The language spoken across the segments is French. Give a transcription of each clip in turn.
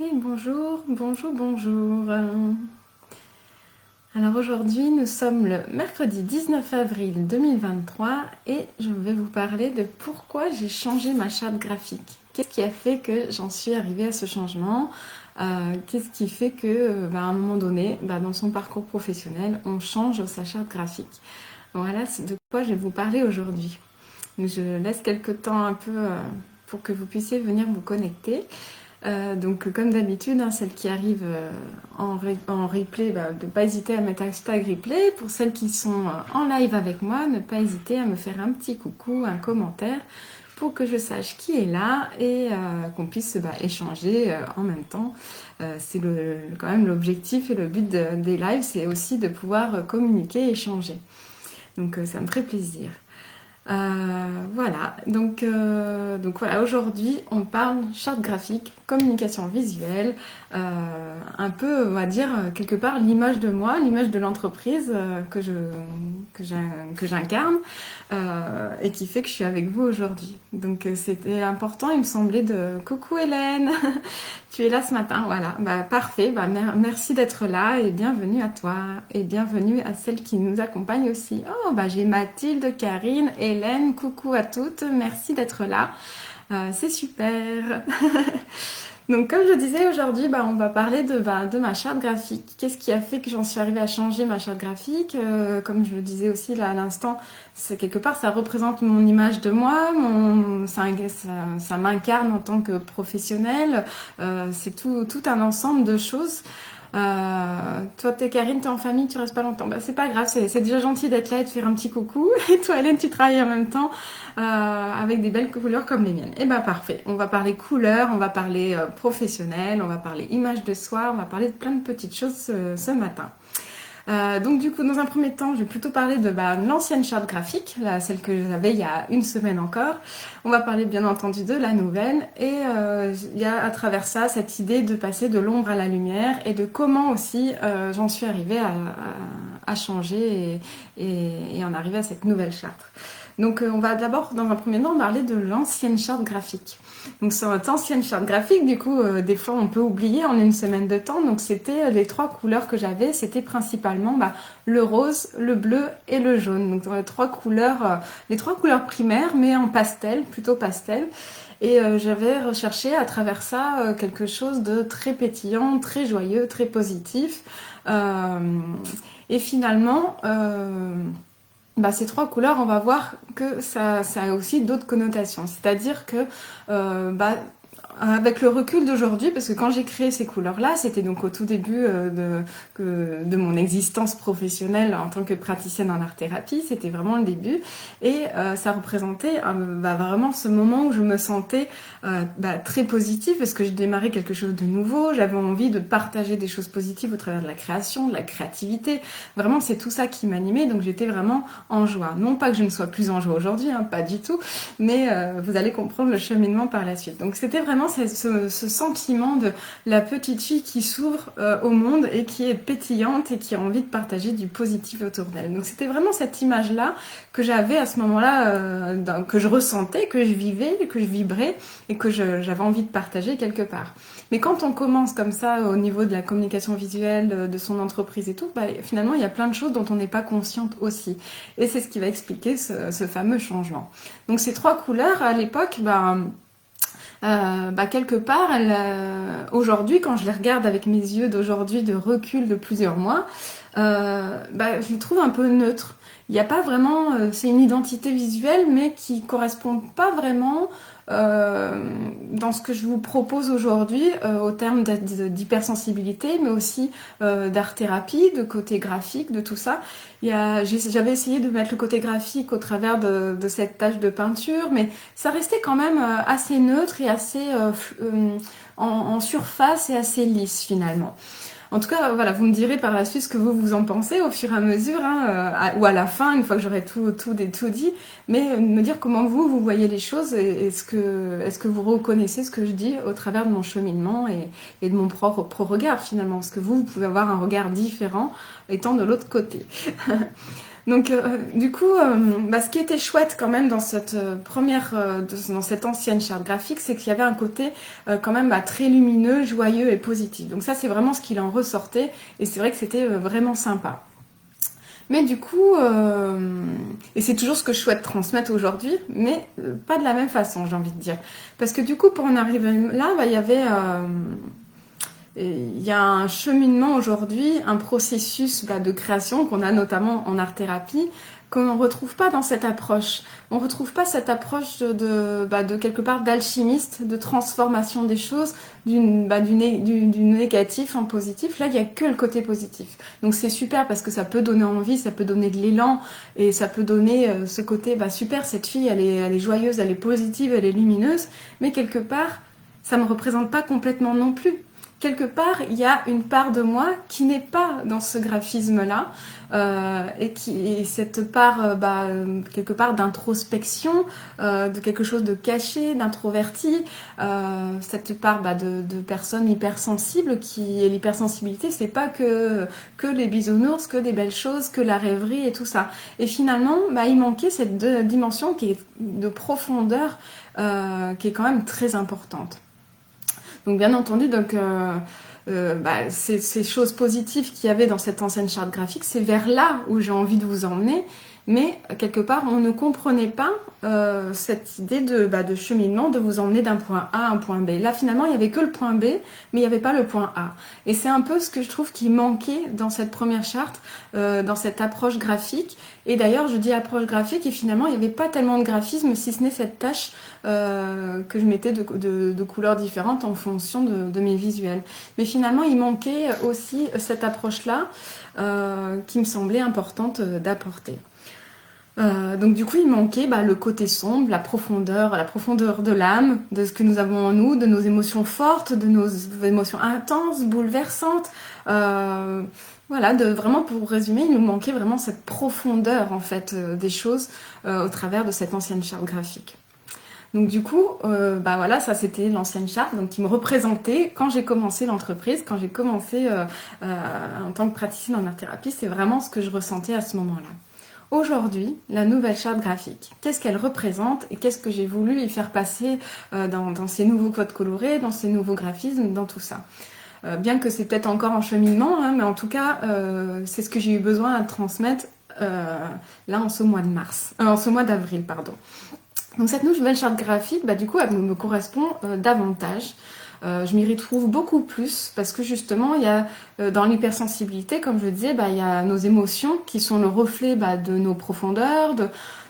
Et bonjour, bonjour, bonjour. Alors aujourd'hui, nous sommes le mercredi 19 avril 2023 et je vais vous parler de pourquoi j'ai changé ma charte graphique. Qu'est-ce qui a fait que j'en suis arrivée à ce changement? Qu'est-ce qui fait que, à un moment donné, dans son parcours professionnel, on change sa charte graphique? Voilà, c'est de quoi je vais vous parler aujourd'hui. Je laisse quelques temps un peu pour que vous puissiez venir vous connecter. Donc comme d'habitude, hein, celles qui arrivent en replay, de ne pas hésiter à mettre hashtag replay. Pour celles qui sont en live avec moi, ne pas hésiter à me faire un petit coucou, un commentaire pour que je sache qui est là et qu'on puisse échanger en même temps. C'est quand même l'objectif et le but des lives, c'est aussi de pouvoir communiquer et échanger. Donc ça me ferait plaisir. Donc voilà, aujourd'hui on parle charte graphique, communication visuelle, un peu, on va dire, quelque part l'image de moi, l'image de l'entreprise que j'incarne et qui fait que je suis avec vous aujourd'hui. Donc c'était important, il me semblait de... Coucou Hélène, tu es là ce matin, voilà, parfait, merci d'être là et bienvenue à toi et bienvenue à celles qui nous accompagnent aussi. Oh, j'ai Mathilde, Karine, Hélène, coucou à toutes, merci d'être là, c'est super. Donc comme je disais aujourd'hui, on va parler de ma charte graphique. Qu'est-ce qui a fait que j'en suis arrivée à changer ma charte graphique? Comme je le disais aussi là à l'instant, c'est quelque part ça représente mon image de moi, ça m'incarne en tant que professionnelle. C'est tout un ensemble de choses. Toi, t'es Karine, t'es en famille, tu restes pas longtemps. C'est pas grave, c'est déjà gentil d'être là et de faire un petit coucou. Et toi, Hélène, tu travailles en même temps avec des belles couleurs comme les miennes. Parfait. On va parler couleurs, on va parler professionnel, on va parler image de soi, on va parler de plein de petites choses ce matin. Donc du coup, dans un premier temps, je vais plutôt parler de l'ancienne charte graphique, celle que j'avais il y a une semaine encore. On va parler bien entendu de la nouvelle et il y a à travers ça cette idée de passer de l'ombre à la lumière et de comment aussi j'en suis arrivée à changer et en arriver à cette nouvelle charte. Donc on va d'abord, dans un premier temps, parler de l'ancienne charte graphique. Donc sur notre ancienne charte graphique, du coup, des fois on peut oublier en une semaine de temps. Donc c'était les trois couleurs que j'avais, c'était principalement le rose, le bleu et le jaune. Donc dans les trois couleurs primaires, mais en pastel, plutôt pastel. Et j'avais recherché à travers ça quelque chose de très pétillant, très joyeux, très positif. Et finalement, ces trois couleurs, on va voir que ça a aussi d'autres connotations. C'est-à-dire que avec le recul d'aujourd'hui, parce que quand j'ai créé ces couleurs-là, c'était donc au tout début de mon existence professionnelle en tant que praticienne en art-thérapie, c'était vraiment le début, et ça représentait vraiment ce moment où je me sentais très positive, parce que je démarrais quelque chose de nouveau, j'avais envie de partager des choses positives au travers de la création, de la créativité, vraiment c'est tout ça qui m'animait, donc j'étais vraiment en joie. Non pas que je ne sois plus en joie aujourd'hui, pas du tout, mais vous allez comprendre le cheminement par la suite. Donc c'était vraiment ce sentiment de la petite fille qui s'ouvre au monde et qui est pétillante et qui a envie de partager du positif autour d'elle. Donc c'était vraiment cette image-là que j'avais à ce moment-là, que je ressentais, que je vivais, que je vibrais et que j'avais envie de partager quelque part. Mais quand on commence comme ça au niveau de la communication visuelle, de son entreprise et tout, finalement il y a plein de choses dont on n'est pas consciente aussi. Et c'est ce qui va expliquer ce fameux changement. Donc ces trois couleurs, à l'époque, quelque part, aujourd'hui, quand je les regarde avec mes yeux d'aujourd'hui, de recul de plusieurs mois, je les trouve un peu neutres. Il n'y a pas vraiment, c'est une identité visuelle, mais qui correspond pas vraiment dans ce que je vous propose aujourd'hui, au terme d'hypersensibilité, mais aussi d'art-thérapie, de côté graphique, de tout ça. J'avais essayé de mettre le côté graphique au travers de cette tâche de peinture, mais ça restait quand même assez neutre et assez en surface et assez lisse finalement. En tout cas, voilà, vous me direz par la suite ce que vous en pensez au fur et à mesure, ou à la fin, une fois que j'aurai tout dit, mais me dire comment vous voyez les choses, et est-ce que vous reconnaissez ce que je dis au travers de mon cheminement et de mon propre regard finalement, parce que vous pouvez avoir un regard différent étant de l'autre côté. Donc, du coup, ce qui était chouette quand même dans cette dans cette ancienne charte graphique, c'est qu'il y avait un côté quand même très lumineux, joyeux et positif. Donc ça, c'est vraiment ce qu'il en ressortait, et c'est vrai que c'était vraiment sympa. Mais du coup, et c'est toujours ce que je souhaite transmettre aujourd'hui, mais pas de la même façon, j'ai envie de dire. Parce que du coup, pour en arriver là, il y a un cheminement aujourd'hui, un processus de création qu'on a notamment en art-thérapie, qu'on ne retrouve pas dans cette approche. On ne retrouve pas cette approche de quelque part d'alchimiste, de transformation des choses, du négatif en positif. Là, il n'y a que le côté positif. Donc c'est super parce que ça peut donner envie, ça peut donner de l'élan, et ça peut donner ce côté, super, cette fille, elle est joyeuse, elle est positive, elle est lumineuse, mais quelque part, ça ne me représente pas complètement non plus. Quelque part, il y a une part de moi qui n'est pas dans ce graphisme-là, et cette part, quelque part d'introspection, de quelque chose de caché, d'introverti, cette part de personnes hypersensibles, et l'hypersensibilité, c'est pas que les bisounours, que des belles choses, que la rêverie et tout ça. Et finalement, il manquait cette dimension qui est de profondeur, qui est quand même très importante. Donc bien entendu, ces choses positives qu'il y avait dans cette ancienne charte graphique, c'est vers là où j'ai envie de vous emmener. Mais quelque part, on ne comprenait pas cette idée de cheminement, de vous emmener d'un point A à un point B. Là, finalement, il n'y avait que le point B, mais il n'y avait pas le point A. Et c'est un peu ce que je trouve qui manquait dans cette première charte, dans cette approche graphique. Et d'ailleurs, je dis approche graphique, et finalement, il n'y avait pas tellement de graphisme, si ce n'est cette tâche que je mettais de couleurs différentes en fonction de mes visuels. Mais finalement, il manquait aussi cette approche-là qui me semblait importante d'apporter. Donc du coup, il manquait le côté sombre, la profondeur de l'âme, de ce que nous avons en nous, de nos émotions fortes, de nos émotions intenses, bouleversantes. Voilà, vraiment pour résumer, il nous manquait vraiment cette profondeur en fait des choses au travers de cette ancienne charte graphique. Donc du coup, voilà, ça c'était l'ancienne charte, donc qui me représentait quand j'ai commencé l'entreprise, quand j'ai commencé en tant que praticienne en art-thérapie, c'est vraiment ce que je ressentais à ce moment-là. Aujourd'hui, la nouvelle charte graphique, qu'est-ce qu'elle représente et qu'est-ce que j'ai voulu y faire passer dans ces nouveaux codes colorés, dans ces nouveaux graphismes, dans tout ça. Bien que c'est peut-être encore en cheminement, mais en tout cas, c'est ce que j'ai eu besoin de transmettre là en ce mois d'avril, pardon. Donc cette nouvelle charte graphique, du coup, elle me correspond davantage. Je m'y retrouve beaucoup plus parce que justement, il y a dans l'hypersensibilité, comme je le disais, il y a nos émotions qui sont le reflet de nos profondeurs,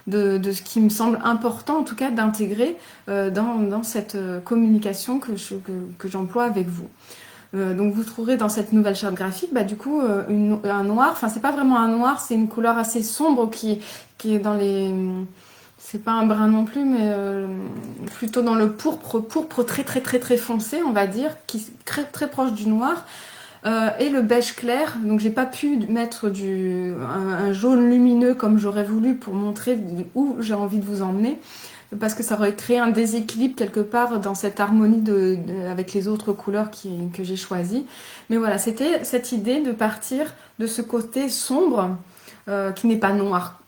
de ce qui me semble important en tout cas d'intégrer dans cette communication que j'emploie avec vous. Donc vous trouverez dans cette nouvelle charte graphique du coup un noir, enfin c'est pas vraiment un noir, c'est une couleur assez sombre qui est dans les... C'est pas un brun non plus, mais plutôt dans le pourpre très très très très foncé, on va dire, qui est très très proche du noir. Et le beige clair, donc j'ai pas pu mettre un jaune lumineux comme j'aurais voulu pour montrer où j'ai envie de vous emmener, parce que ça aurait créé un déséquilibre quelque part dans cette harmonie avec les autres couleurs que j'ai choisies. Mais voilà, c'était cette idée de partir de ce côté sombre, qui n'est pas noir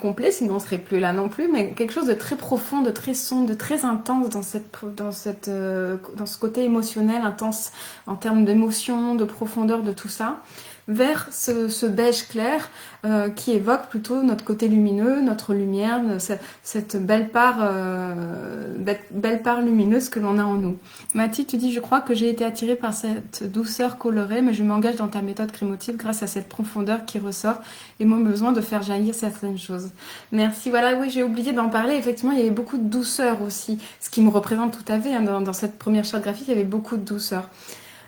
complet, sinon on serait plus là non plus, mais quelque chose de très profond, de très sombre, de très intense dans ce côté émotionnel intense en termes d'émotion, de profondeur, de tout ça, vers ce beige clair qui évoque plutôt notre côté lumineux, notre lumière, cette belle part lumineuse que l'on a en nous. Mathilde, tu dis, je crois que j'ai été attirée par cette douceur colorée, mais je m'engage dans ta méthode crémotive grâce à cette profondeur qui ressort et mon besoin de faire jaillir certaines choses. Merci. Voilà, oui, j'ai oublié d'en parler. Effectivement, il y avait beaucoup de douceur aussi, ce qui me représente tout à fait. Dans cette première charte graphique, il y avait beaucoup de douceur.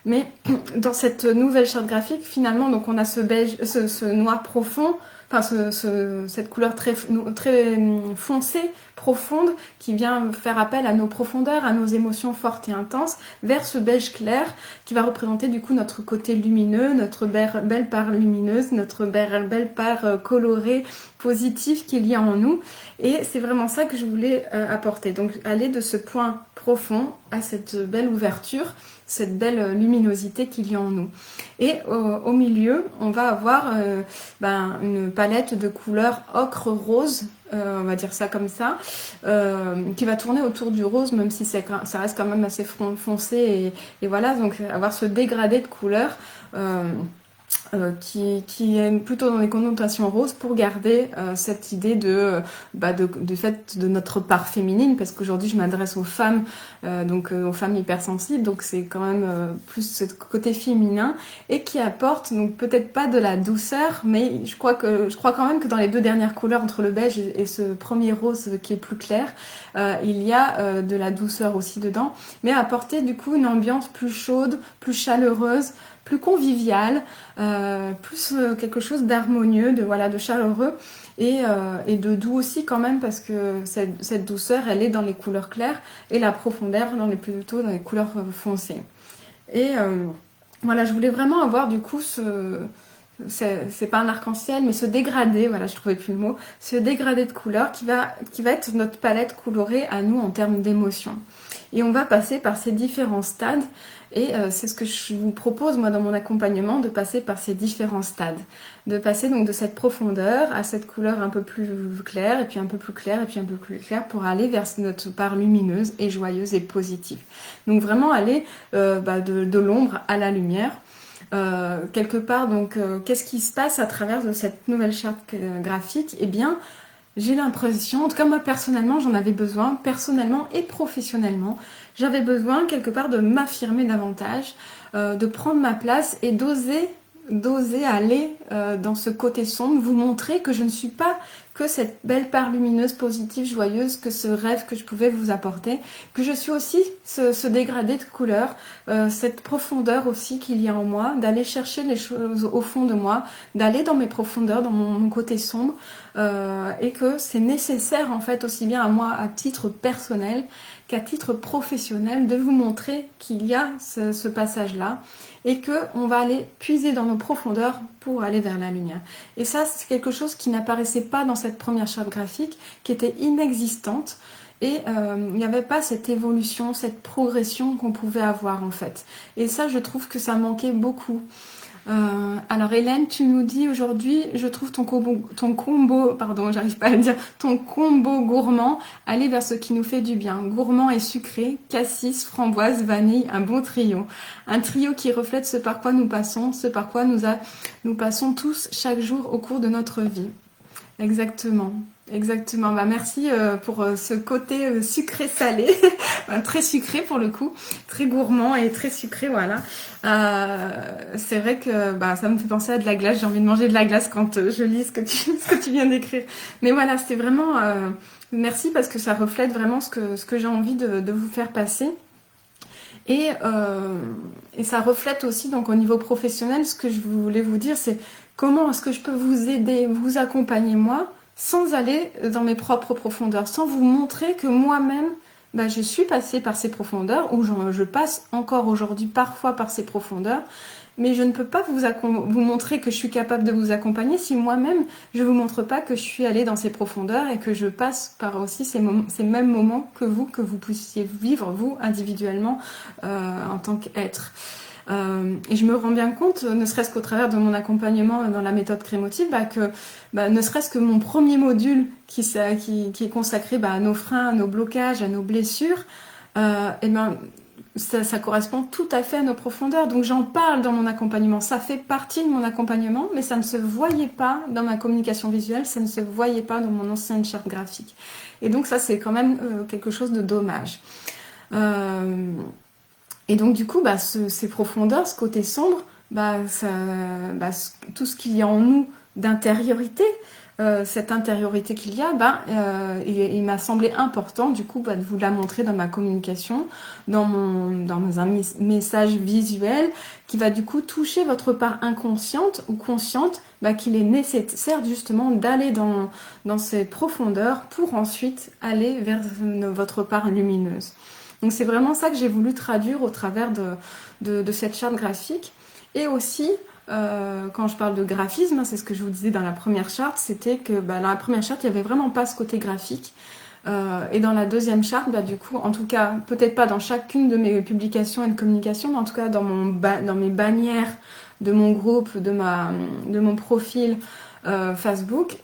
Mais dans cette nouvelle charte graphique, finalement, donc on a ce beige, ce noir profond, enfin cette couleur très foncée, profonde, qui vient faire appel à nos profondeurs, à nos émotions fortes et intenses, vers ce beige clair qui va représenter du coup notre côté lumineux, notre belle part lumineuse, notre belle part colorée, positif qu'il y a en nous. Et c'est vraiment ça que je voulais apporter. Donc aller de ce point profond à cette belle ouverture, cette belle luminosité qu'il y a en nous. Et au milieu, on va avoir une palette de couleurs ocre-rose, on va dire ça comme ça, qui va tourner autour du rose, même si ça reste quand même assez foncé. Et voilà, donc avoir ce dégradé de couleurs qui est plutôt dans les connotations roses pour garder cette idée de fait de notre part féminine, parce qu'aujourd'hui je m'adresse aux femmes, aux femmes hypersensibles, donc c'est quand même plus ce côté féminin et qui apporte donc peut-être pas de la douceur, mais je crois quand même que dans les deux dernières couleurs entre le beige et ce premier rose qui est plus clair, il y a de la douceur aussi dedans, mais apporter du coup une ambiance plus chaude, plus chaleureuse, plus convivial, plus quelque chose d'harmonieux, de chaleureux et de doux aussi quand même, parce que cette douceur, elle est dans les couleurs claires et la profondeur plutôt dans les couleurs foncées. Et voilà, je voulais vraiment avoir du coup c'est pas un arc-en-ciel, mais ce dégradé, voilà, je trouvais plus le mot, ce dégradé de couleurs qui va être notre palette colorée à nous en termes d'émotions. Et on va passer par ces différents stades. Et c'est ce que je vous propose, moi, dans mon accompagnement, de passer par ces différents stades. De passer donc de cette profondeur à cette couleur un peu plus claire, et puis un peu plus claire, et puis un peu plus claire, pour aller vers notre part lumineuse et joyeuse et positive. Donc vraiment aller de l'ombre à la lumière. Quelque part, donc, qu'est-ce qui se passe à travers de cette nouvelle charte graphique? Eh bien, j'ai l'impression, en tout cas moi personnellement, j'en avais besoin, personnellement et professionnellement, j'avais besoin quelque part de m'affirmer davantage, de prendre ma place et d'oser aller dans ce côté sombre, vous montrer que je ne suis pas que cette belle part lumineuse, positive, joyeuse, que ce rêve que je pouvais vous apporter, que je suis aussi ce dégradé de couleurs, cette profondeur aussi qu'il y a en moi, d'aller chercher les choses au fond de moi, d'aller dans mes profondeurs, dans mon côté sombre, et que c'est nécessaire en fait aussi bien à moi à titre personnel qu'à titre professionnel de vous montrer qu'il y a ce passage-là et qu'on va aller puiser dans nos profondeurs pour aller vers la lumière. Et ça, c'est quelque chose qui n'apparaissait pas dans cette première charte graphique, qui était inexistante. Et il n'y avait pas cette évolution, cette progression qu'on pouvait avoir en fait. Et ça, je trouve que ça manquait beaucoup. Alors Hélène, tu nous dis aujourd'hui, je trouve ton combo, pardon, j'arrive pas à le dire, ton combo gourmand, aller vers ce qui nous fait du bien. Gourmand et sucré, cassis, framboise, vanille, un bon trio. Un trio qui reflète ce par quoi nous passons, ce par quoi nous passons tous chaque jour au cours de notre vie. Exactement. Exactement. Merci pour ce côté sucré-salé, très sucré pour le coup, très gourmand et très sucré, voilà. C'est vrai que ça me fait penser à de la glace. J'ai envie de manger de la glace quand je lis ce que tu viens d'écrire. Mais voilà, c'était vraiment merci parce que ça reflète vraiment ce que j'ai envie de vous faire passer. Et ça reflète aussi donc au niveau professionnel, ce que je voulais vous dire, c'est comment est-ce que je peux vous aider, vous accompagner moi, sans aller dans mes propres profondeurs, sans vous montrer que moi-même, je suis passée par ces profondeurs, ou je passe encore aujourd'hui parfois par ces profondeurs, mais je ne peux pas vous montrer que je suis capable de vous accompagner si moi-même, je ne vous montre pas que je suis allée dans ces profondeurs et que je passe par aussi ces mêmes moments que vous puissiez vivre, vous, individuellement, en tant qu'être. Et je me rends bien compte, ne serait-ce qu'au travers de mon accompagnement dans la méthode crémotive, que ne serait-ce que mon premier module qui est consacré à nos freins, à nos blocages, à nos blessures, ça correspond tout à fait à nos profondeurs. Donc j'en parle dans mon accompagnement, ça fait partie de mon accompagnement, mais ça ne se voyait pas dans ma communication visuelle, ça ne se voyait pas dans mon ancienne charte graphique. Et donc ça, c'est quand même quelque chose de dommage. Et donc du coup, ces profondeurs, ce côté sombre, tout ce qu'il y a en nous d'intériorité, cette intériorité qu'il y a, il m'a semblé important du coup de vous la montrer dans ma communication, dans un message visuel qui va du coup toucher votre part inconsciente ou consciente, qu'il est nécessaire justement d'aller dans ces profondeurs pour ensuite aller vers votre part lumineuse. Donc c'est vraiment ça que j'ai voulu traduire au travers de cette charte graphique. Et aussi, quand je parle de graphisme, hein, c'est ce que je vous disais dans la première charte, c'était que dans la première charte, il n'y avait vraiment pas ce côté graphique. Et dans la deuxième charte, du coup, en tout cas, peut-être pas dans chacune de mes publications et de communications, mais en tout cas dans mes bannières de mon groupe, de mon profil Facebook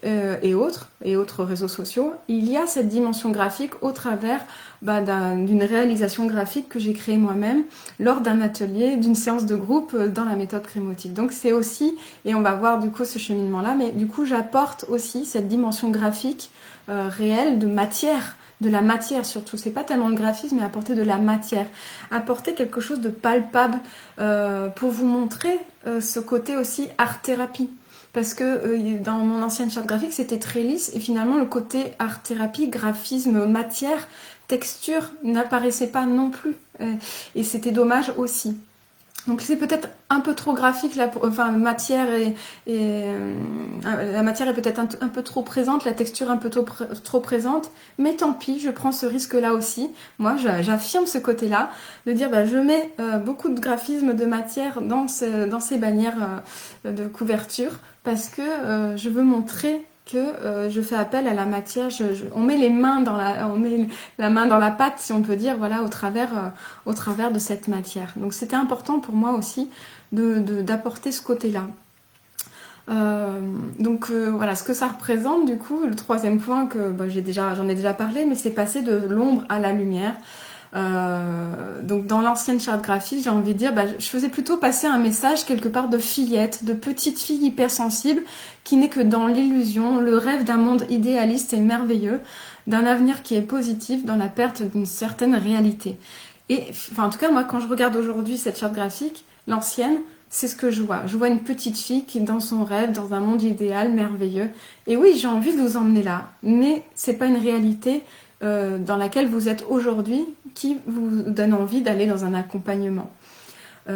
et autres réseaux sociaux, il y a cette dimension graphique au travers d'une réalisation graphique que j'ai créée moi-même lors d'un atelier, d'une séance de groupe dans la méthode crémotive. Donc c'est aussi, et on va voir du coup ce cheminement-là, mais du coup j'apporte aussi cette dimension graphique réelle de la matière surtout. C'est pas tellement le graphisme, mais apporter de la matière, apporter quelque chose de palpable pour vous montrer ce côté aussi art-thérapie. Parce que dans mon ancienne charte graphique, c'était très lisse et finalement le côté art-thérapie, graphisme, matière, texture n'apparaissait pas non plus. Et c'était dommage aussi. Donc c'est peut-être un peu trop graphique, la matière est peut-être un peu trop présente, la texture un peu trop présente, mais tant pis, je prends ce risque-là aussi. Moi, j'affirme ce côté-là, de dire je mets beaucoup de graphisme de matière dans ces bannières de couverture, parce que je veux montrer que je fais appel à la matière, on met on met la main dans la pâte, si on peut dire, voilà, au travers de cette matière. Donc c'était important pour moi aussi d'apporter ce côté-là. Voilà ce que ça représente du coup. Le troisième point que j'en ai déjà parlé, mais c'est passer de l'ombre à la lumière. Donc dans l'ancienne charte graphique, j'ai envie de dire, je faisais plutôt passer un message quelque part de fillette, de petite fille hypersensible qui n'est que dans l'illusion, le rêve d'un monde idéaliste et merveilleux, d'un avenir qui est positif dans la perte d'une certaine réalité. Et en tout cas, moi, quand je regarde aujourd'hui cette charte graphique, l'ancienne, c'est ce que je vois. Je vois une petite fille qui est dans son rêve, dans un monde idéal, merveilleux. Et oui, j'ai envie de vous emmener là, mais c'est pas une réalité dans laquelle vous êtes aujourd'hui qui vous donne envie d'aller dans un accompagnement.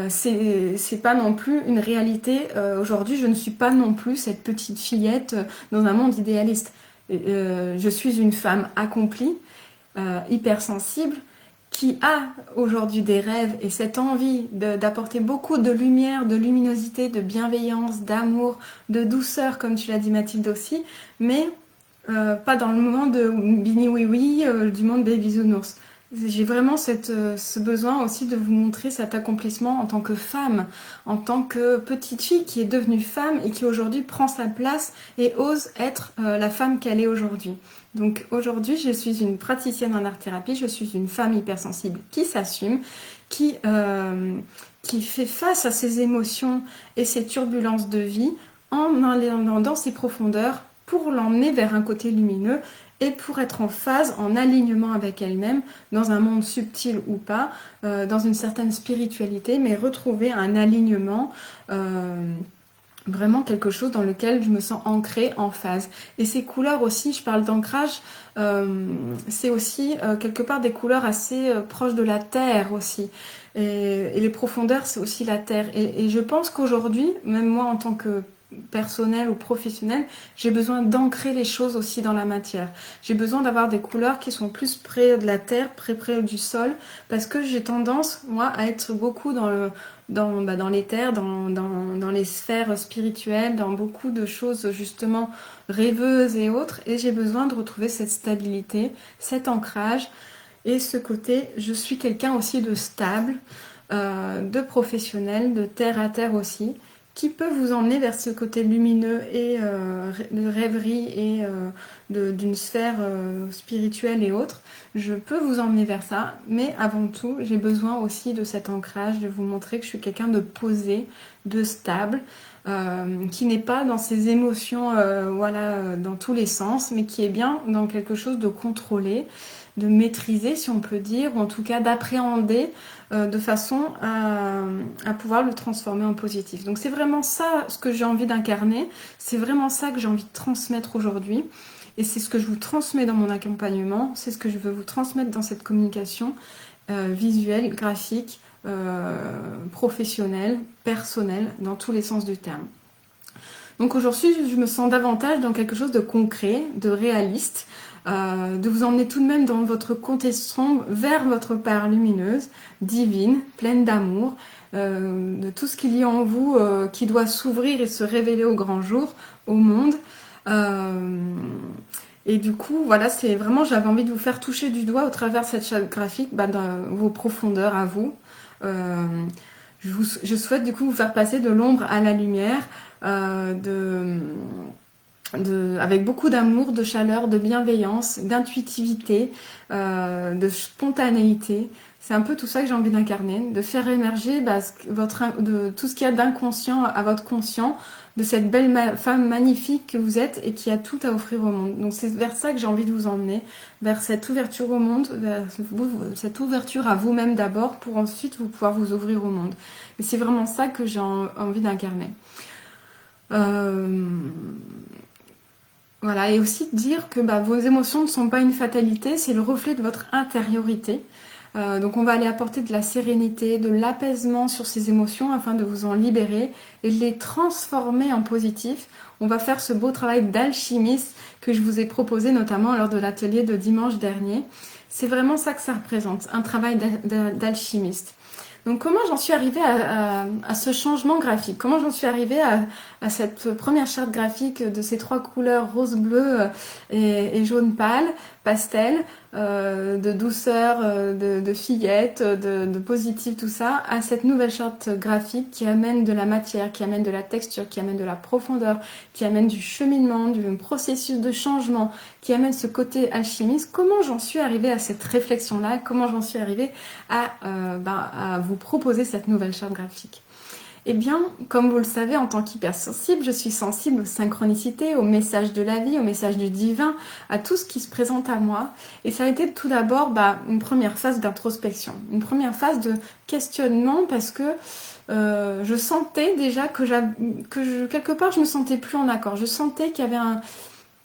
C'est pas non plus une réalité. Aujourd'hui, je ne suis pas non plus cette petite fillette dans un monde idéaliste. Je suis une femme accomplie, hypersensible, qui a aujourd'hui des rêves et cette envie d'apporter beaucoup de lumière, de luminosité, de bienveillance, d'amour, de douceur, comme tu l'as dit Mathilde aussi, mais pas dans le moment de bini oui oui du monde des bisounours. J'ai vraiment ce besoin aussi de vous montrer cet accomplissement en tant que femme, en tant que petite fille qui est devenue femme et qui aujourd'hui prend sa place et ose être la femme qu'elle est aujourd'hui. Donc aujourd'hui, je suis une praticienne en art-thérapie, je suis une femme hypersensible qui s'assume, qui fait face à ses émotions et ses turbulences de vie en allant dans ses profondeurs pour l'emmener vers un côté lumineux et pour être en phase, en alignement avec elle-même, dans un monde subtil ou pas, dans une certaine spiritualité, mais retrouver un alignement, vraiment quelque chose dans lequel je me sens ancrée, en phase. Et ces couleurs aussi, je parle d'ancrage, c'est aussi quelque part des couleurs assez proches de la terre aussi. Et les profondeurs, c'est aussi la terre. Et je pense qu'aujourd'hui, même moi en tant que personnel ou professionnel, j'ai besoin d'ancrer les choses aussi dans la matière. J'ai besoin d'avoir des couleurs qui sont plus près de la terre, près du sol, parce que j'ai tendance, moi, à être beaucoup dans les terres, dans les sphères spirituelles, dans beaucoup de choses justement rêveuses et autres, et j'ai besoin de retrouver cette stabilité, cet ancrage, et ce côté, je suis quelqu'un aussi de stable, de professionnel, de terre à terre aussi, qui peut vous emmener vers ce côté lumineux et de rêverie et d'une sphère spirituelle et autres. Je peux vous emmener vers ça, mais avant tout, j'ai besoin aussi de cet ancrage, de vous montrer que je suis quelqu'un de posé, de stable, qui n'est pas dans ses émotions dans tous les sens, mais qui est bien dans quelque chose de contrôlé, de maîtriser, si on peut dire, ou en tout cas d'appréhender de façon à pouvoir le transformer en positif. Donc c'est vraiment ça ce que j'ai envie d'incarner, c'est vraiment ça que j'ai envie de transmettre aujourd'hui, et c'est ce que je vous transmets dans mon accompagnement, c'est ce que je veux vous transmettre dans cette communication visuelle, graphique, professionnelle, personnelle, dans tous les sens du terme. Donc aujourd'hui, je me sens davantage dans quelque chose de concret, de réaliste, de vous emmener tout de même dans votre côté sombre vers votre part lumineuse, divine, pleine d'amour, de tout ce qu'il y a en vous qui doit s'ouvrir et se révéler au grand jour, au monde. Et du coup, voilà, c'est vraiment, j'avais envie de vous faire toucher du doigt au travers de cette charte graphique, dans vos profondeurs à vous. Euh, je souhaite du coup vous faire passer de l'ombre à la lumière, avec beaucoup d'amour, de chaleur, de bienveillance, d'intuitivité, de spontanéité. C'est un peu tout ça que j'ai envie d'incarner, de faire émerger de tout ce qu'il y a d'inconscient à votre conscient, de cette belle femme magnifique que vous êtes et qui a tout à offrir au monde. Donc c'est vers ça que j'ai envie de vous emmener, vers cette ouverture au monde, vers cette ouverture à vous-même d'abord, pour ensuite vous pouvoir vous ouvrir au monde. Et c'est vraiment ça que j'ai envie d'incarner. Voilà, et aussi dire que vos émotions ne sont pas une fatalité, c'est le reflet de votre intériorité. Donc on va aller apporter de la sérénité, de l'apaisement sur ces émotions afin de vous en libérer et de les transformer en positif. On va faire ce beau travail d'alchimiste que je vous ai proposé notamment lors de l'atelier de dimanche dernier. C'est vraiment ça que ça représente, un travail d'alchimiste. Donc comment j'en suis arrivée à ce changement graphique? Comment j'en suis arrivée à cette première charte graphique de ces 3 couleurs rose, bleu et jaune pâle, pastel, de douceur, de fillette, de positif, tout ça, à cette nouvelle charte graphique qui amène de la matière, qui amène de la texture, qui amène de la profondeur, qui amène du cheminement, du processus de changement, qui amène ce côté alchimiste. Comment j'en suis arrivée à cette réflexion-là? Comment j'en suis arrivée à vous proposer cette nouvelle charte graphique? Eh bien, comme vous le savez, en tant qu'hypersensible, je suis sensible aux synchronicités, aux messages de la vie, aux messages du divin, à tout ce qui se présente à moi. Et ça a été tout d'abord une première phase d'introspection, une première phase de questionnement parce que je sentais déjà quelque part, je me sentais plus en accord. Je sentais qu'il y avait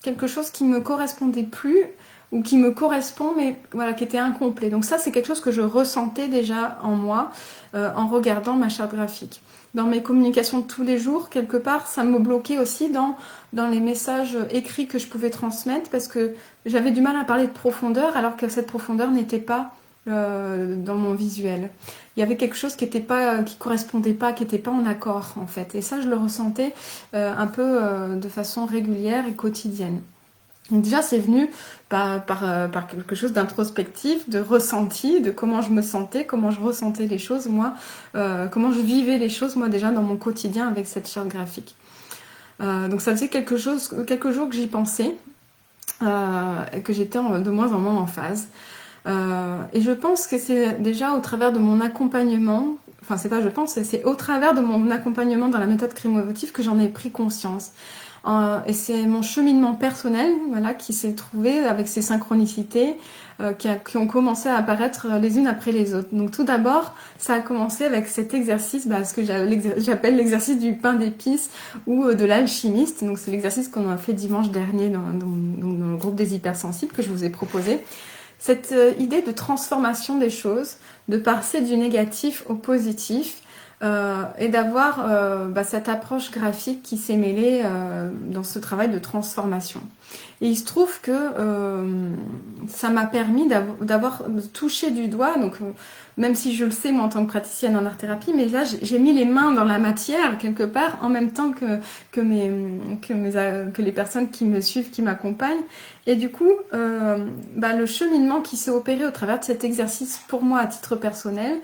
quelque chose qui me correspondait plus ou qui me correspond, mais voilà, qui était incomplet. Donc ça, c'est quelque chose que je ressentais déjà en moi en regardant ma charte graphique. Dans mes communications de tous les jours, quelque part, ça me bloquait aussi dans les messages écrits que je pouvais transmettre parce que j'avais du mal à parler de profondeur alors que cette profondeur n'était pas dans mon visuel. Il y avait quelque chose qui correspondait pas, qui n'était pas en accord en fait. Et ça, je le ressentais un peu de façon régulière et quotidienne. Donc déjà, c'est venu par quelque chose d'introspectif, de ressenti, de comment je me sentais, comment je ressentais les choses, moi, comment je vivais les choses, moi, déjà dans mon quotidien avec cette charte graphique. Donc ça faisait quelques jours que j'y pensais, et que j'étais de moins en moins en phase. Et je pense que c'est déjà au travers de mon accompagnement, c'est au travers de mon accompagnement dans la méthode crémovotive que j'en ai pris conscience. Et c'est mon cheminement personnel, voilà, qui s'est trouvé avec ces synchronicités qui ont commencé à apparaître les unes après les autres. Donc tout d'abord, ça a commencé avec cet exercice, ce que j'appelle l'exercice du pain d'épices ou de l'alchimiste. Donc c'est l'exercice qu'on a fait dimanche dernier dans le groupe des hypersensibles que je vous ai proposé. Cette idée de transformation des choses, de passer du négatif au positif, et d'avoir cette approche graphique qui s'est mêlée dans ce travail de transformation. Et il se trouve que ça m'a permis d'avoir touché du doigt, donc même si je le sais moi en tant que praticienne en art-thérapie, mais là j'ai mis les mains dans la matière quelque part en même temps que les personnes qui me suivent, qui m'accompagnent. Et du coup, le cheminement qui s'est opéré au travers de cet exercice pour moi à titre personnel,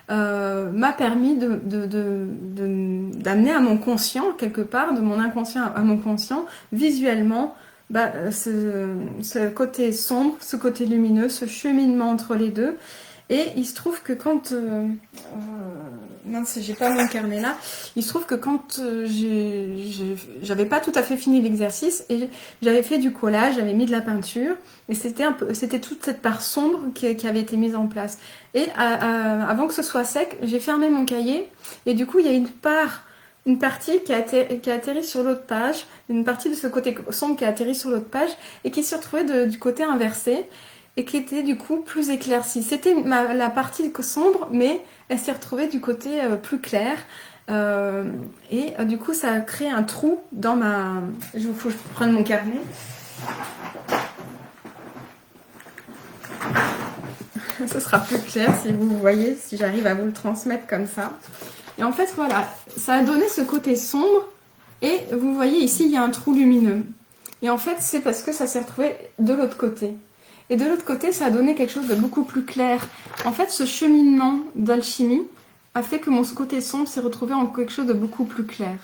m'a permis d'amener à mon conscient, quelque part, de mon inconscient à mon conscient, visuellement, ce côté sombre, ce côté lumineux, ce cheminement entre les deux. Et il se trouve que quand... mince, j'ai pas mon carnet là. Il se trouve que quand j'avais pas tout à fait fini l'exercice et j'avais fait du collage, j'avais mis de la peinture et c'était toute cette part sombre qui avait été mise en place. Et avant que ce soit sec, j'ai fermé mon cahier et du coup il y a une partie qui a atterri sur l'autre page, une partie de ce côté sombre qui a atterri sur l'autre page et qui s'est retrouvée du côté inversé et qui était du coup plus éclaircie. C'était la partie sombre, mais elle s'est retrouvée du côté plus clair. Et du coup, ça a créé un trou dans ma... Il faut que je prenne mon carnet. ce sera plus clair si vous voyez, si j'arrive à vous le transmettre comme ça. Et en fait, voilà, ça a donné ce côté sombre. Et vous voyez ici, il y a un trou lumineux. Et en fait, c'est parce que ça s'est retrouvé de l'autre côté. Et de l'autre côté, ça a donné quelque chose de beaucoup plus clair. En fait, ce cheminement d'alchimie a fait que mon côté sombre s'est retrouvé en quelque chose de beaucoup plus clair.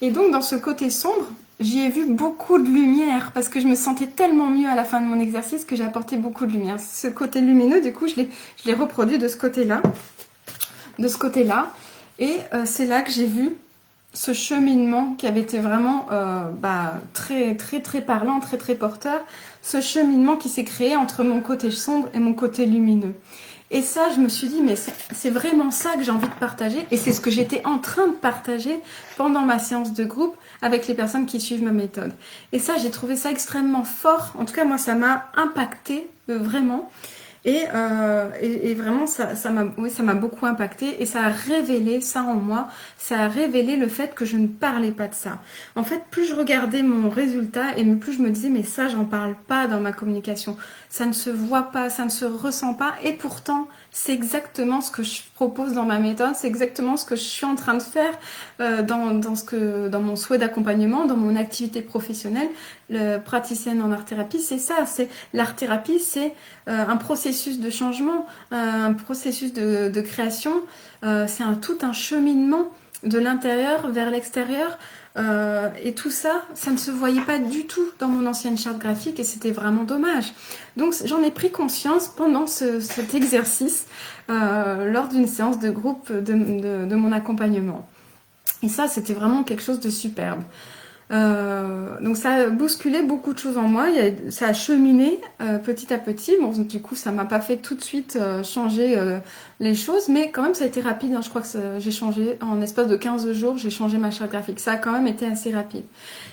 Et donc, dans ce côté sombre, j'y ai vu beaucoup de lumière parce que je me sentais tellement mieux à la fin de mon exercice que j'ai apporté beaucoup de lumière. Ce côté lumineux, du coup, je l'ai reproduit de ce côté-là. De ce côté-là. Et c'est là que j'ai vu ce cheminement qui avait été vraiment très, très, très parlant, très, très porteur. Ce cheminement qui s'est créé entre mon côté sombre et mon côté lumineux. Et ça, je me suis dit, mais c'est vraiment ça que j'ai envie de partager. Et c'est ce que j'étais en train de partager pendant ma séance de groupe avec les personnes qui suivent ma méthode. Et ça, j'ai trouvé ça extrêmement fort. En tout cas, moi, ça m'a impacté vraiment. Et vraiment, ça m'a beaucoup impacté et ça a révélé ça en moi. Ça a révélé le fait que je ne parlais pas de ça. En fait, plus je regardais mon résultat et plus je me disais, mais ça, j'en parle pas dans ma communication. Ça ne se voit pas, ça ne se ressent pas. Et pourtant, c'est exactement ce que je propose dans ma méthode. C'est exactement ce que je suis en train de faire dans mon souhait d'accompagnement, dans mon activité professionnelle. Le praticienne en art-thérapie, c'est ça. L'art-thérapie, c'est un processus de changement, un processus de création. C'est tout un cheminement de l'intérieur vers l'extérieur. Et tout ça, ça ne se voyait pas du tout dans mon ancienne charte graphique et c'était vraiment dommage. Donc j'en ai pris conscience pendant cet exercice lors d'une séance de groupe de mon accompagnement. Et ça, c'était vraiment quelque chose de superbe. Donc ça a bousculé beaucoup de choses en moi, ça a cheminé petit à petit. Bon, du coup, ça m'a pas fait tout de suite changer les choses, mais quand même, ça a été rapide. Hein. Je crois que j'ai changé, en espace de 15 jours, j'ai changé ma charte graphique. Ça a quand même été assez rapide.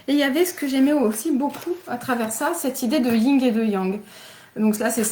Et il y avait ce que j'aimais aussi beaucoup à travers ça, cette idée de yin et de yang. Donc là, c'est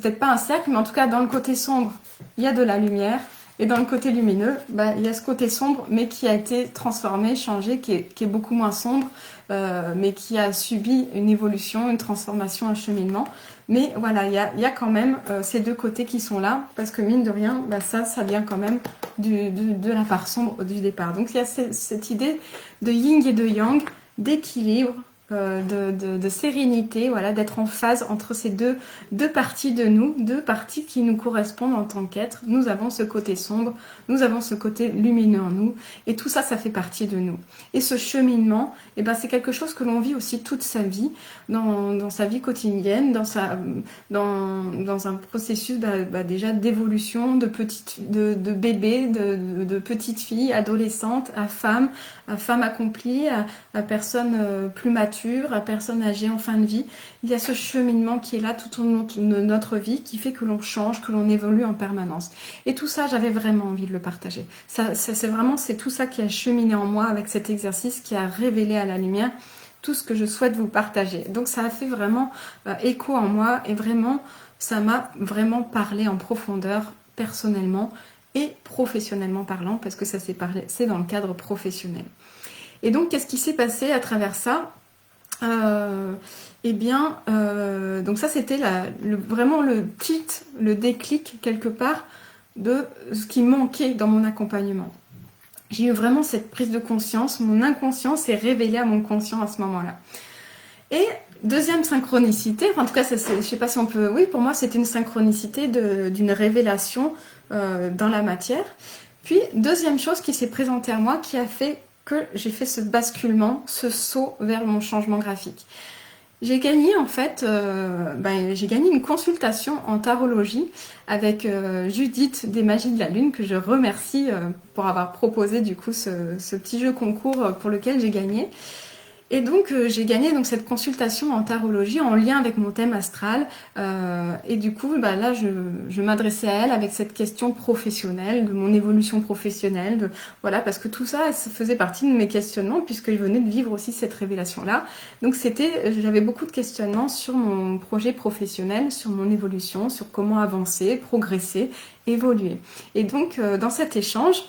peut-être pas un cercle, mais en tout cas, dans le côté sombre, il y a de la lumière. Et dans le côté lumineux, il y a ce côté sombre, mais qui a été transformé, changé, qui est beaucoup moins sombre, mais qui a subi une évolution, une transformation, un cheminement. Mais voilà, il y a quand même ces deux côtés qui sont là, parce que mine de rien, ça vient quand même de la part sombre du départ. Donc il y a cette idée de yin et de yang, d'équilibre, de sérénité, voilà, d'être en phase entre ces deux parties de nous, deux parties qui nous correspondent en tant qu'être. Nous avons ce côté sombre, nous avons ce côté lumineux en nous, et tout ça, ça fait partie de nous. Et ce cheminement, c'est quelque chose que l'on vit aussi toute sa vie, dans sa vie quotidienne, dans un processus déjà d'évolution, de bébé, de petite fille, adolescente, à femme accomplie, à personne plus mature, à personne âgée en fin de vie. Il y a ce cheminement qui est là tout au long de notre vie, qui fait que l'on change, que l'on évolue en permanence. Et tout ça, j'avais vraiment envie de le partager. C'est tout ça qui a cheminé en moi avec cet exercice, qui a révélé à la lumière tout ce que je souhaite vous partager. Donc ça a fait vraiment écho en moi et vraiment, ça m'a vraiment parlé en profondeur, personnellement et professionnellement parlant, parce que c'est dans le cadre professionnel. Et donc, qu'est-ce qui s'est passé à travers ça ? Donc ça, c'était vraiment le tilt, le déclic, quelque part, de ce qui manquait dans mon accompagnement. J'ai eu vraiment cette prise de conscience, mon inconscient s'est révélé à mon conscient à ce moment-là. Et deuxième synchronicité, en tout cas, je sais pas si on peut... Oui, pour moi, c'était une synchronicité d'une révélation dans la matière. Puis, deuxième chose qui s'est présentée à moi, qui a fait que j'ai fait ce basculement, ce saut vers mon changement graphique. J'ai gagné en fait, j'ai gagné une consultation en tarologie avec Judith des Magies de la Lune, que je remercie pour avoir proposé du coup ce petit jeu concours pour lequel j'ai gagné. Et donc j'ai gagné cette consultation en tarologie en lien avec mon thème astral. Et du coup, là, je m'adressais à elle avec cette question professionnelle, de mon évolution professionnelle, voilà, parce que tout ça faisait partie de mes questionnements puisque je venais de vivre aussi cette révélation-là. Donc j'avais beaucoup de questionnements sur mon projet professionnel, sur mon évolution, sur comment avancer, progresser, évoluer. Et donc dans cet échange,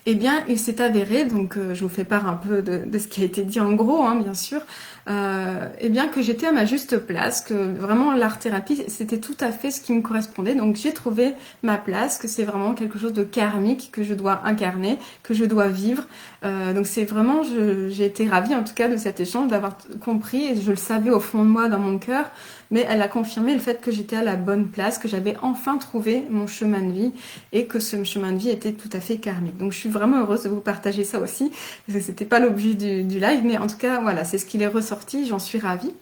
il s'est avéré, donc je vous fais part un peu de ce qui a été dit en gros, hein, bien sûr, et bien que j'étais à ma juste place, que vraiment l'art-thérapie, c'était tout à fait ce qui me correspondait. Donc j'ai trouvé ma place, que c'est vraiment quelque chose de karmique que je dois incarner, que je dois vivre. Donc c'est vraiment, j'ai été ravie en tout cas de cet échange, d'avoir compris, et je le savais au fond de moi, dans mon cœur, mais elle a confirmé le fait que j'étais à la bonne place, que j'avais enfin trouvé mon chemin de vie et que ce chemin de vie était tout à fait karmique. Donc je suis vraiment heureuse de vous partager ça aussi, parce que c'était pas l'objet du live, mais en tout cas voilà, c'est ce qu'il est ressorti, j'en suis ravie.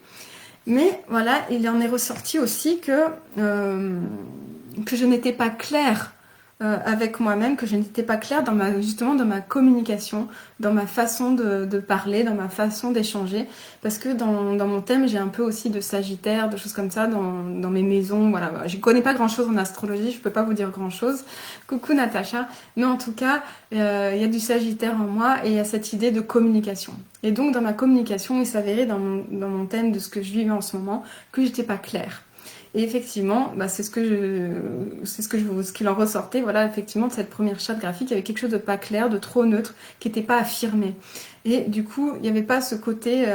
Mais voilà, il en est ressorti aussi que je n'étais pas claire avec moi-même, que je n'étais pas claire justement dans ma communication, dans ma façon de parler, dans ma façon d'échanger. Parce que dans mon thème, j'ai un peu aussi de Sagittaire, de choses comme ça, dans mes maisons. Voilà, je ne connais pas grand-chose en astrologie, je ne peux pas vous dire grand-chose. Coucou Natacha. Mais en tout cas, il y a du Sagittaire en moi et il y a cette idée de communication. Et donc, dans ma communication, il s'avérait dans mon thème de ce que je vivais en ce moment, que j'étais pas claire. Et effectivement, c'est ce qu'il en ressortait. Voilà, effectivement, de cette première charte graphique, il y avait quelque chose de pas clair, de trop neutre, qui n'était pas affirmé. Et du coup, il n'y avait pas ce côté,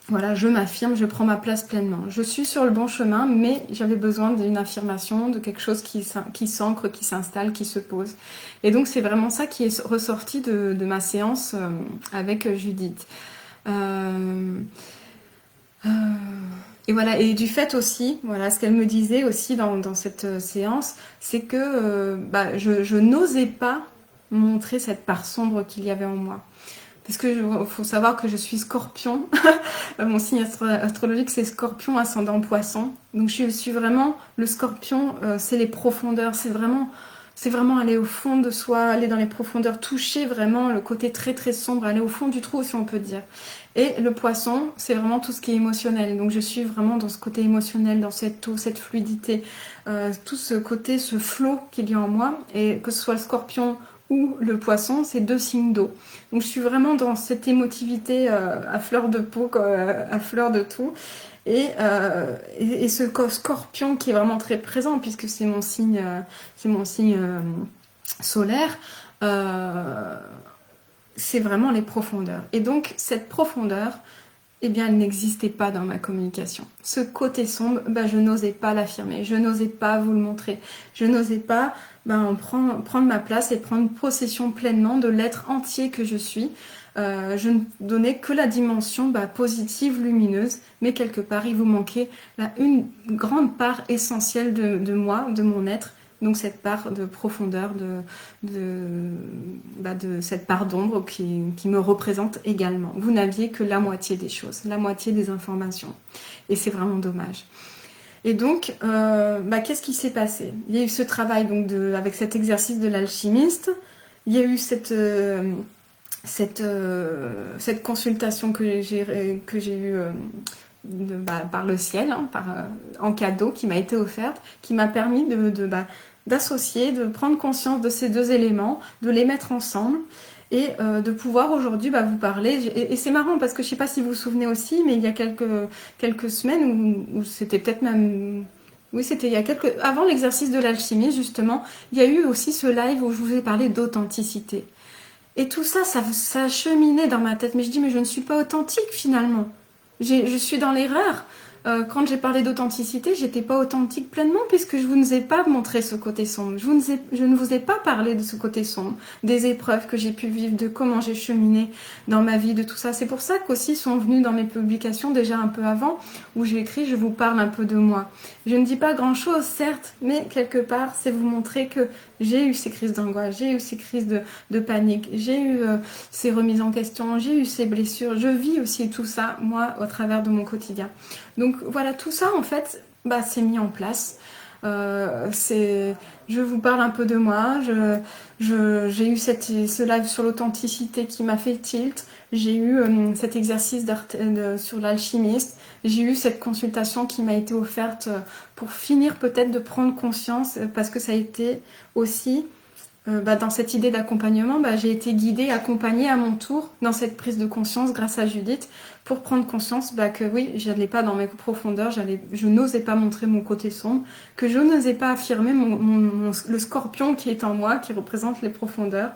voilà, je m'affirme, je prends ma place pleinement. Je suis sur le bon chemin, mais j'avais besoin d'une affirmation, de quelque chose qui s'ancre, qui s'installe, qui se pose. Et donc, c'est vraiment ça qui est ressorti de ma séance avec Judith. Et voilà, et du fait aussi, voilà, ce qu'elle me disait aussi dans cette séance, c'est que je n'osais pas montrer cette part sombre qu'il y avait en moi. Parce que faut savoir que je suis Scorpion, mon signe astrologique c'est Scorpion ascendant Poisson. Donc je suis vraiment le Scorpion, c'est les profondeurs, c'est vraiment aller au fond de soi, aller dans les profondeurs, toucher vraiment le côté très très sombre, aller au fond du trou si on peut dire. Et le Poisson, c'est vraiment tout ce qui est émotionnel. Donc je suis vraiment dans ce côté émotionnel, dans cette eau, cette fluidité, tout ce côté, ce flot qu'il y a en moi. Et que ce soit le Scorpion ou le Poisson, c'est deux signes d'eau. Donc je suis vraiment dans cette émotivité à fleur de peau, à fleur de tout. Et ce Scorpion qui est vraiment très présent puisque c'est mon signe solaire. C'est vraiment les profondeurs. Et donc, cette profondeur, eh bien, elle n'existait pas dans ma communication. Ce côté sombre, je n'osais pas l'affirmer, je n'osais pas vous le montrer, je n'osais pas prendre ma place et prendre possession pleinement de l'être entier que je suis. Je ne donnais que la dimension positive, lumineuse, mais quelque part, il vous manquait une grande part essentielle de moi, de mon être. Donc cette part de profondeur, de cette part d'ombre qui me représente également. Vous n'aviez que la moitié des choses, la moitié des informations. Et c'est vraiment dommage. Et donc, qu'est-ce qui s'est passé? Il y a eu ce travail donc avec cet exercice de l'alchimiste. Il y a eu cette consultation que j'ai eue par le ciel, en cadeau, qui m'a été offerte, qui m'a permis d'associer, de prendre conscience de ces deux éléments, de les mettre ensemble et de pouvoir aujourd'hui vous parler. Et c'est marrant parce que je ne sais pas si vous vous souvenez aussi, mais il y a quelques semaines, où c'était peut-être même... Oui, c'était avant l'exercice de l'alchimie, justement, il y a eu aussi ce live où je vous ai parlé d'authenticité. Et tout ça, ça cheminait dans ma tête. Mais je dis, mais je ne suis pas authentique finalement. Je suis dans l'erreur. Quand j'ai parlé d'authenticité, j'étais pas authentique pleinement puisque je vous ai pas montré ce côté sombre. Je ne vous ai pas parlé de ce côté sombre, des épreuves que j'ai pu vivre, de comment j'ai cheminé dans ma vie, de tout ça. C'est pour ça qu'aussi sont venus dans mes publications déjà un peu avant où j'ai écrit je vous parle un peu de moi. Je ne dis pas grand chose certes, mais quelque part c'est vous montrer que j'ai eu ces crises d'angoisse, j'ai eu ces crises de panique, j'ai eu ces remises en question, j'ai eu ces blessures. Je vis aussi tout ça moi au travers de mon quotidien. Donc voilà, tout ça en fait, c'est mis en place. Je vous parle un peu de moi. J'ai eu ce live sur l'authenticité qui m'a fait tilt. J'ai eu cet exercice sur l'alchimiste. J'ai eu cette consultation qui m'a été offerte pour finir peut-être de prendre conscience parce que ça a été aussi dans cette idée d'accompagnement, j'ai été guidée, accompagnée à mon tour dans cette prise de conscience grâce à Judith pour prendre conscience que oui, je n'allais pas dans mes profondeurs, je n'osais pas montrer mon côté sombre, que je n'osais pas affirmer le scorpion qui est en moi, qui représente les profondeurs.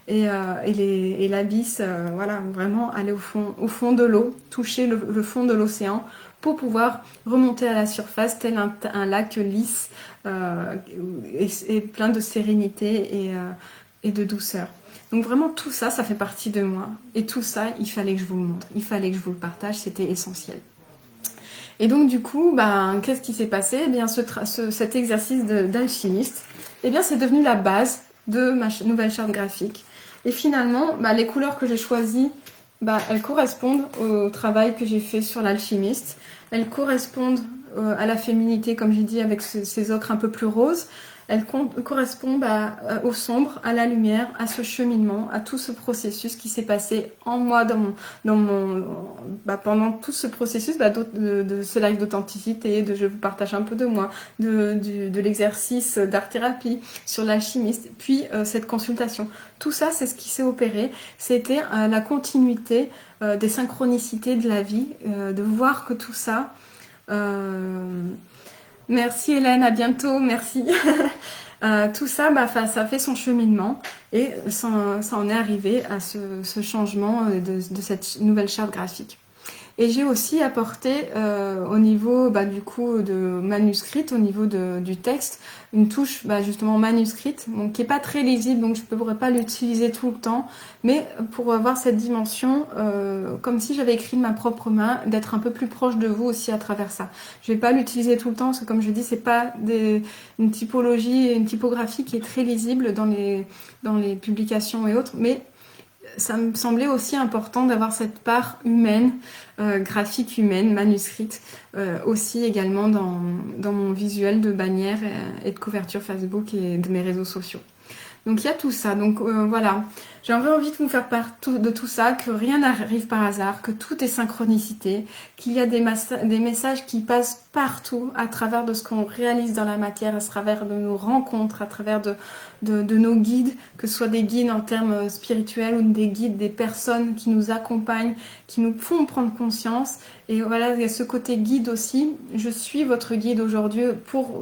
et l'abysse, voilà, vraiment aller au fond de l'eau, toucher le fond de l'océan pour pouvoir remonter à la surface tel un lac lisse et plein de sérénité et de douceur. Donc vraiment tout ça, ça fait partie de moi. Et tout ça, il fallait que je vous le montre, il fallait que je vous le partage, c'était essentiel. Et donc du coup, ben, qu'est-ce qui s'est passé? Eh bien, cet exercice d'alchimiste, eh bien, c'est devenu la base de ma nouvelle charte graphique. Et finalement, ben, les couleurs que j'ai choisies, ben, elles correspondent au travail que j'ai fait sur l'alchimiste. Elles correspondent à la féminité, comme j'ai dit, avec ces ocres un peu plus roses. Elles correspondent au sombre, à la lumière, à ce cheminement, à tout ce processus qui s'est passé en moi, pendant tout ce processus de ce live d'authenticité, de je vous partage un peu de moi, de l'exercice d'art-thérapie sur l'alchimiste, puis cette consultation. Tout ça, c'est ce qui s'est opéré. C'était la continuité des synchronicités de la vie, de voir que tout ça... Merci Hélène, à bientôt, merci. Tout ça, ça fait son cheminement et ça en est arrivé à ce changement de cette nouvelle charte graphique. Et j'ai aussi apporté au niveau du coup de manuscrite, au niveau du texte, une touche justement manuscrite, donc qui est pas très lisible, donc je ne pourrais pas l'utiliser tout le temps, mais pour avoir cette dimension, comme si j'avais écrit de ma propre main, d'être un peu plus proche de vous aussi à travers ça. Je vais pas l'utiliser tout le temps, parce que comme je dis, c'est pas une typologie, une typographie qui est très lisible dans les publications et autres, mais ça me semblait aussi important d'avoir cette part humaine, graphique humaine, manuscrite, aussi également dans mon visuel de bannière et de couverture Facebook et de mes réseaux sociaux. Donc il y a tout ça, donc voilà, j'avais envie de vous faire part de tout ça, que rien n'arrive par hasard, que tout est synchronicité, qu'il y a des messages qui passent partout à travers de ce qu'on réalise dans la matière, à travers de nos rencontres, à travers de nos guides, que ce soit des guides en termes spirituels ou des guides, des personnes qui nous accompagnent, qui nous font prendre conscience. Et voilà, il y a ce côté guide aussi. Je suis votre guide aujourd'hui pour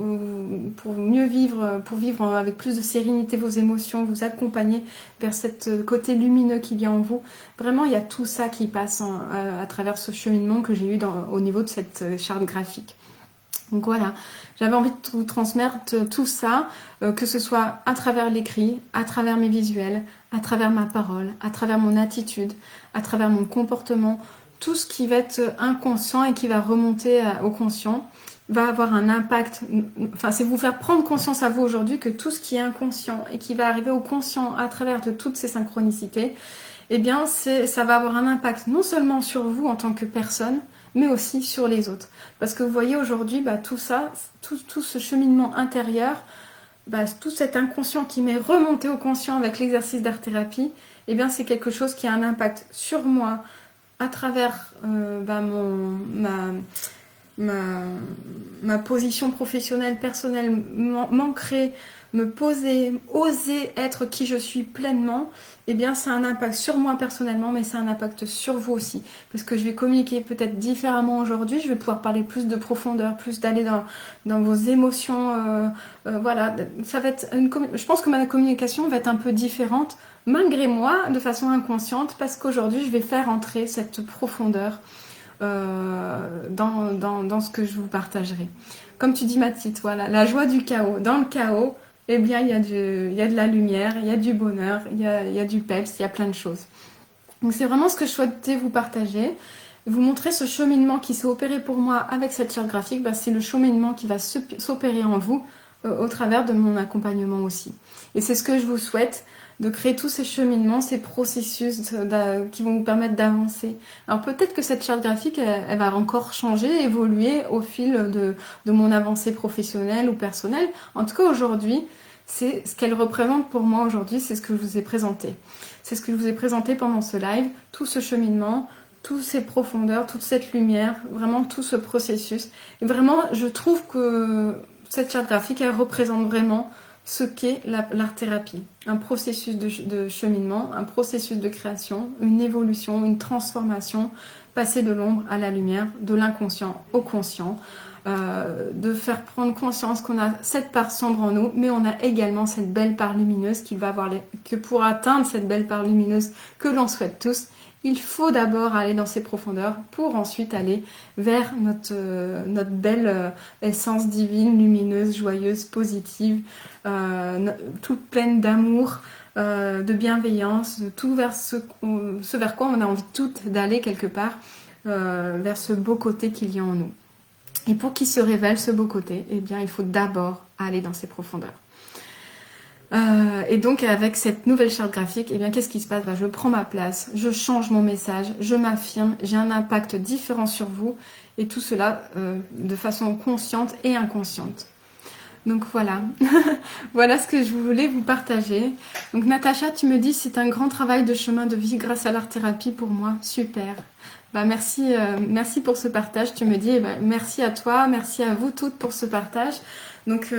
mieux vivre, pour vivre avec plus de sérénité vos émotions, vous accompagner vers ce côté lumineux qu'il y a en vous. Vraiment, il y a tout ça qui passe à travers ce cheminement que j'ai eu au niveau de cette charte graphique. Donc voilà, j'avais envie de vous transmettre tout ça, que ce soit à travers l'écrit, à travers mes visuels, à travers ma parole, à travers mon attitude, à travers mon comportement. Tout ce qui va être inconscient et qui va remonter au conscient va avoir un impact. Enfin, c'est vous faire prendre conscience à vous aujourd'hui que tout ce qui est inconscient et qui va arriver au conscient à travers de toutes ces synchronicités, eh bien, ça va avoir un impact non seulement sur vous en tant que personne, mais aussi sur les autres. Parce que vous voyez aujourd'hui, tout ça, tout ce cheminement intérieur, tout cet inconscient qui m'est remonté au conscient avec l'exercice d'art-thérapie, eh bien, c'est quelque chose qui a un impact sur moi à travers ma position professionnelle, personnelle, m'ancrer, me poser, oser être qui je suis pleinement, eh bien ça a un impact sur moi personnellement, mais ça a un impact sur vous aussi. Parce que je vais communiquer peut-être différemment aujourd'hui, je vais pouvoir parler plus de profondeur, plus d'aller dans vos émotions. Voilà, ça va être je pense que ma communication va être un peu différente, malgré moi, de façon inconsciente, parce qu'aujourd'hui je vais faire entrer cette profondeur dans ce que je vous partagerai. Comme tu dis Mathilde, voilà, la joie du chaos. Dans le chaos, eh bien, il y a de la lumière, il y a du bonheur, il y a du peps, il y a plein de choses. Donc c'est vraiment ce que je souhaitais vous partager. Vous montrer ce cheminement qui s'est opéré pour moi avec cette charte graphique, c'est le cheminement qui va s'opérer en vous au travers de mon accompagnement aussi. Et c'est ce que je vous souhaite, de créer tous ces cheminements, ces processus qui vont vous permettre d'avancer. Alors peut-être que cette charte graphique, elle va encore changer, évoluer au fil de mon avancée professionnelle ou personnelle. En tout cas aujourd'hui, c'est ce qu'elle représente pour moi aujourd'hui, c'est ce que je vous ai présenté. C'est ce que je vous ai présenté pendant ce live, tout ce cheminement, toutes ces profondeurs, toute cette lumière, vraiment tout ce processus. Et vraiment, je trouve que cette charte graphique, elle représente vraiment ce qu'est l'art-thérapie. Un processus de cheminement, un processus de création, une évolution, une transformation passer de l'ombre à la lumière, de l'inconscient au conscient, de faire prendre conscience qu'on a cette part sombre en nous, mais on a également cette belle part lumineuse qu'il va avoir que pour atteindre cette belle part lumineuse que l'on souhaite tous, il faut d'abord aller dans ces profondeurs pour ensuite aller vers notre belle essence divine, lumineuse, joyeuse, positive, toute pleine d'amour, de bienveillance, de tout vers ce vers quoi on a envie toutes d'aller quelque part, vers ce beau côté qu'il y a en nous. Et pour qu'il se révèle ce beau côté, eh bien, il faut d'abord aller dans ces profondeurs. Et donc avec cette nouvelle charte graphique, eh bien qu'est-ce qui se passe? Je prends ma place, je change mon message, je m'affirme, j'ai un impact différent sur vous, et tout cela de façon consciente et inconsciente. Donc voilà, voilà ce que je voulais vous partager. Donc Natacha, tu me dis c'est un grand travail de chemin de vie grâce à l'art-thérapie pour moi, super. Merci, merci pour ce partage. Tu me dis merci à toi, merci à vous toutes pour ce partage. Donc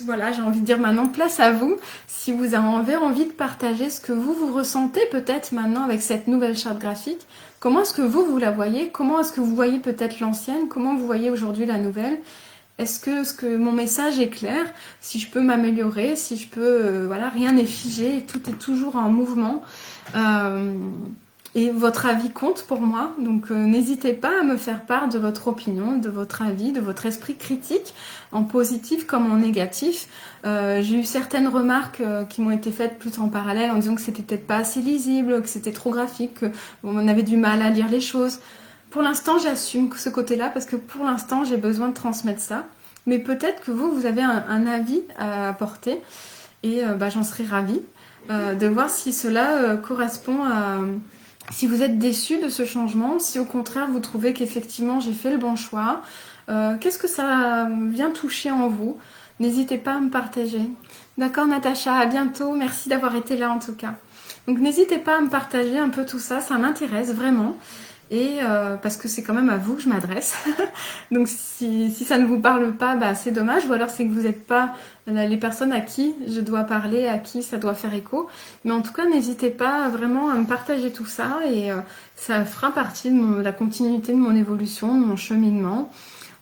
voilà, j'ai envie de dire maintenant place à vous. Si vous avez envie de partager ce que vous ressentez peut-être maintenant avec cette nouvelle charte graphique, comment est-ce que vous la voyez? Comment est-ce que vous voyez peut-être l'ancienne? Comment vous voyez aujourd'hui la nouvelle? Est-ce que mon message est clair? Si je peux m'améliorer, si je peux... voilà, rien n'est figé, tout est toujours en mouvement. Et votre avis compte pour moi, donc n'hésitez pas à me faire part de votre opinion, de votre avis, de votre esprit critique, en positif comme en négatif. J'ai eu certaines remarques qui m'ont été faites plus en parallèle en disant que c'était peut-être pas assez lisible, que c'était trop graphique, qu'on avait du mal à lire les choses. Pour l'instant, j'assume ce côté-là parce que pour l'instant, j'ai besoin de transmettre ça. Mais peut-être que vous avez un avis à apporter et j'en serais ravie de voir si cela correspond à... Si vous êtes déçu de ce changement, si au contraire vous trouvez qu'effectivement j'ai fait le bon choix, qu'est-ce que ça vient toucher en vous? N'hésitez pas à me partager. D'accord Natacha, à bientôt, merci d'avoir été là en tout cas. Donc n'hésitez pas à me partager un peu tout ça, ça m'intéresse vraiment. Et parce que c'est quand même à vous que je m'adresse. Donc si ça ne vous parle pas, c'est dommage. Ou alors c'est que vous n'êtes pas les personnes à qui je dois parler, à qui ça doit faire écho. Mais en tout cas, n'hésitez pas vraiment à me partager tout ça. Et ça fera partie de la continuité de mon évolution, de mon cheminement.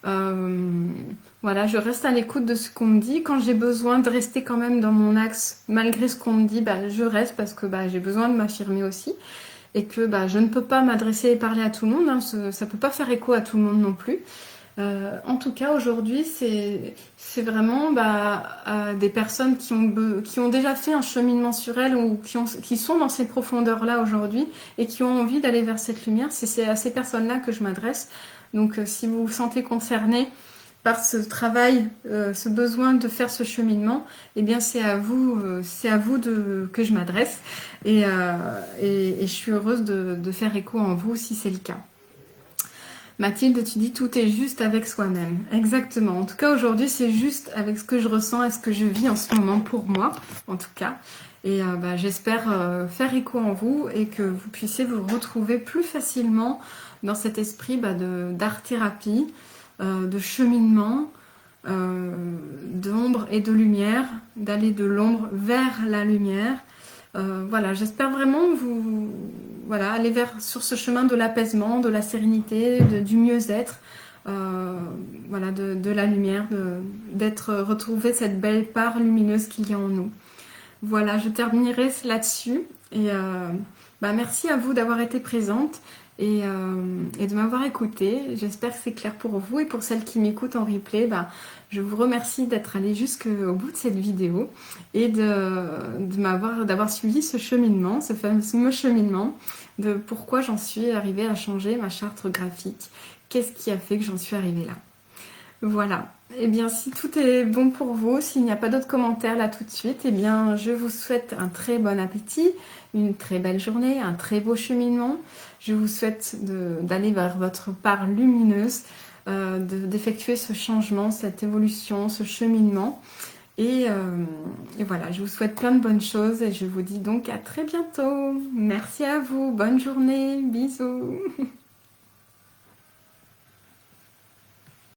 Voilà, je reste à l'écoute de ce qu'on me dit. Quand j'ai besoin de rester quand même dans mon axe, malgré ce qu'on me dit, je reste parce que j'ai besoin de m'affirmer aussi. Et que je ne peux pas m'adresser et parler à tout le monde, hein, ça ne peut pas faire écho à tout le monde non plus. En tout cas, aujourd'hui, c'est vraiment des personnes qui ont déjà fait un cheminement sur elles ou qui sont dans ces profondeurs-là aujourd'hui et qui ont envie d'aller vers cette lumière. C'est à ces personnes-là que je m'adresse. Donc, si vous vous sentez concerné par ce travail, ce besoin de faire ce cheminement, eh bien c'est à vous que je m'adresse et je suis heureuse de faire écho en vous si c'est le cas. Mathilde, tu dis tout est juste avec soi-même. Exactement. En tout cas, aujourd'hui, c'est juste avec ce que je ressens et ce que je vis en ce moment pour moi, en tout cas. Et j'espère faire écho en vous et que vous puissiez vous retrouver plus facilement dans cet esprit d'art-thérapie, de cheminement, d'ombre et de lumière, d'aller de l'ombre vers la lumière. Voilà, j'espère vraiment aller sur ce chemin de l'apaisement, de la sérénité, du mieux-être, de la lumière, d'être retrouvé cette belle part lumineuse qu'il y a en nous. Voilà, je terminerai là-dessus et merci à vous d'avoir été présente. Et de m'avoir écouté. J'espère que c'est clair pour vous et pour celles qui m'écoutent en replay, je vous remercie d'être allé jusqu'au bout de cette vidéo et d'avoir suivi ce cheminement, ce fameux cheminement de pourquoi j'en suis arrivée à changer ma charte graphique. Qu'est-ce qui a fait que j'en suis arrivée là? Voilà. Eh bien, si tout est bon pour vous, s'il n'y a pas d'autres commentaires là tout de suite, eh bien, je vous souhaite un très bon appétit, une très belle journée, un très beau cheminement. Je vous souhaite d'aller vers votre part lumineuse, d'effectuer ce changement, cette évolution, ce cheminement. Et voilà, je vous souhaite plein de bonnes choses et je vous dis donc à très bientôt. Merci à vous, bonne journée, bisous.